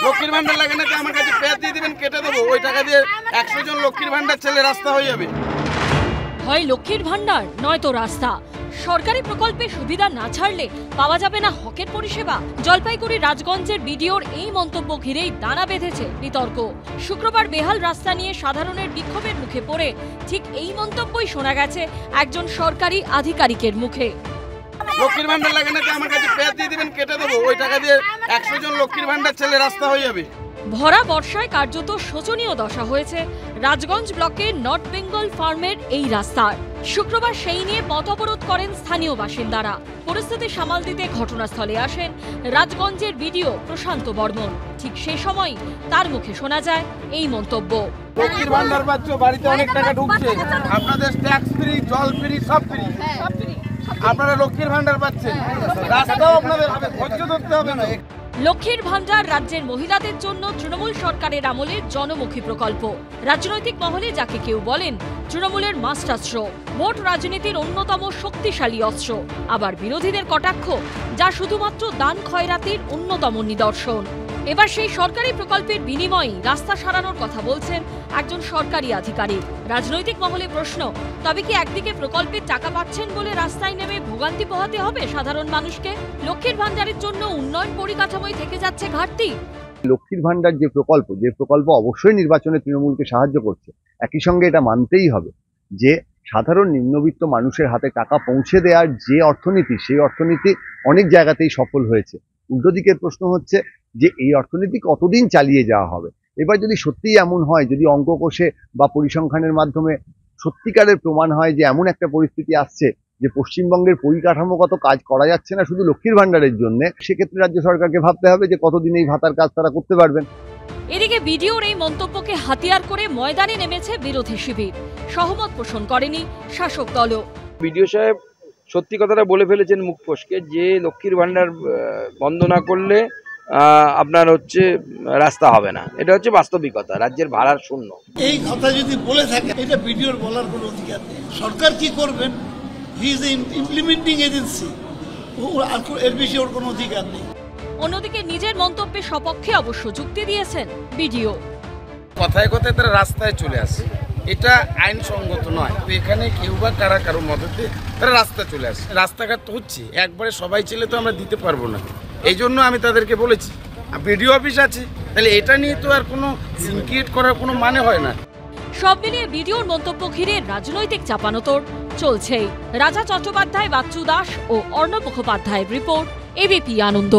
লক্ষ্মীর ভান্ডার লাগে না, আমার কাছে পেঁয়াজ দিয়ে দিবেন, কেটে দেবো, ওই টাকা দিয়ে 100 জন লক্ষ্মীর ভান্ডার ছেলে রাস্তা হয়ে যাবে। হয় লক্ষ্মীর ভান্ডার নয়তো রাস্তা। সরকারি প্রকল্পে সুবিধা না ছাড়লে পাওয়া যাবে না হকের পরিষেবা। জলপাইগুড়ি রাজগঞ্জের বিডিওর এই মন্তব্য ঘিরেই দানা বেঁধেছে বিতর্ক। শুক্রবার বেহাল রাস্তা নিয়ে সাধারণের বিক্ষোভের মুখে পড়ে ঠিক এই মন্তব্যই শোনা গেছে একজন সরকারি আধিকারিকের মুখে। লক্ষ্মীর ভান্ডার লাগে না, আমার কাছে পেঁয়াজ দিয়ে দিবেন, কেটে দেবো, ওই টাকা দিয়ে 100 জন লক্ষ্মীর ভান্ডার ছেলে রাস্তা হয়ে যাবে। ভরা বর্ষায় কার্যত শোচনীয় দশা হয়েছে রাজগঞ্জ ব্লকের নর্থ বেঙ্গল ফার্মের এই রাস্তার। শুক্রবার সেই নিয়ে পথ অবরোধ করেন স্থানীয় বাসিন্দারা। পরিস্থিতি সামাল দিতে ঘটনাস্থলে আসেন রাজগঞ্জের বিডিও প্রশান্ত বর্মন। ঠিক সেই সময় তার মুখে শোনা যায় এই মন্তব্য। লক্ষ্মীর ভান্ডার পাচ্ছ, বাড়িতে অনেক টাকা ঢুকছে, আপনাদের ট্যাক্স ফ্রি, জল ফ্রি, সব ফ্রি, আপনারা লক্ষ্মীর ভান্ডার পাচ্ছেন, রাস্তাও আপনাদের ধৈর্য ধরতে হবে না। লক্ষ্মীর ভান্ডার রাজ্যের মহিলাদের জন্য তৃণমূল সরকারের আমলে জনমুখী প্রকল্প। রাজনৈতিক মহলে যাকে কেউ বলেন তৃণমূলের মাস্টারস্ট্র, ভোট রাজনীতির অন্যতম শক্তিশালী অস্ত্র, আবার বিরোধীদের কটাক্ষ যা শুধুমাত্র দান খয়রাতির অন্যতম নিদর্শন। এবার সেই সরকারি প্রকল্পের বিনিময়ে রাস্তা সারানোর কথা বলছেন একজন সরকারি আধিকারিক। রাজনৈতিক মহলে প্রশ্ন, তবে কি একদিকে প্রকল্পের টাকা পাচ্ছেন বলে রাস্তায় নেমে ভোগান্তি পোহাতে হবে সাধারণ মানুষকে? লক্ষ্মীর ভান্ডারের জন্য উন্নয়ন পরিকাঠামোয় থেকে যাচ্ছে ঘাটতি। লক্ষ্মীর ভান্ডার যে প্রকল্প অবশ্যই নির্বাচনে তৃণমূলকে সাহায্য করছে। একই সঙ্গে এটা মানতেই হবে যে সাধারণ নিম্নবিত্ত মানুষের হাতে টাকা পৌঁছে দেওয়ার যে অর্থনীতি, সেই অর্থনীতি অনেক জায়গাতেই সফল হয়েছে। উল্টো দিকের প্রশ্ন হচ্ছে যে এই অর্থনীতি কতদিন চালিয়ে যাওয়া হবে। এবার যদি সত্যিই এমন হয়, যদি অঙ্ক কষে বা পরিসংখ্যানের মাধ্যমে সত্যিকারের প্রমাণ হয় যে এমন একটা পরিস্থিতি আসছে যে পশ্চিমবঙ্গের পরিকাঠামোগত কাজ করা যাচ্ছে না শুধু লক্ষ্মীর ভান্ডারের জন্য, সেক্ষেত্রে রাজ্য সরকারকে ভাবতে হবে যে কতদিন এই ভাতার কাজ তারা করতে পারবেন। এদিকে বিডিওর এই মন্তব্যকে হাতিয়ার করে ময়দানে নেমেছে বিরোধী শিবির। সহমত পোষণ করেনি শাসক দলও। বিডিও সাহেব সত্যি কথাটা বলে ফেলেছেন মুখ ফসকে যে লক্ষ্মীর ভান্ডার বন্ধ না করলে আপনার হচ্ছে রাস্তা হবে না। এটা হচ্ছে বাস্তবিকতা, রাজ্যের ভাড়ার শূন্য। এই কথা যদি বলে থাকে এটা বিডিওর বলার কোনো অধিকার নেই। সরকার কি করবেন, হি ইজ ইমপ্লিমেন্টিং এজেন্সি, এর বেশি ওর কোনো অধিকার নেই। অন্যদিকে নিজের মন্তব্যের সপক্ষে অবশ্য যুক্তি দিয়েছেন বিডিও। কথায় কথায় তারা রাস্তায় চলে আসে, এটা আইনসঙ্গত নয়। তো এখানে কেউ বা কারো মদতে তারা রাস্তায় চলে আসে, রাস্তাঘাট তো হচ্ছে একবারে সবাই ছেলে তো আমরা দিতে পারবো না। এই জন্য আমি তাদেরকে বলেছি বিডিও অফিস আছে, তাহলে এটা নিয়ে তো আর কোনো সিনক্রিয়েট করার কোনো মানে হয় না। সব মিলিয়ে বিডিওর মন্তব্য ঘিরে রাজনৈতিক চাপানোতর চলছেই। রাজা চট্টোপাধ্যায়, বাচ্চু দাস ও অর্ণব মুখোপাধ্যায়ের রিপোর্ট, এবিপি আনন্দ।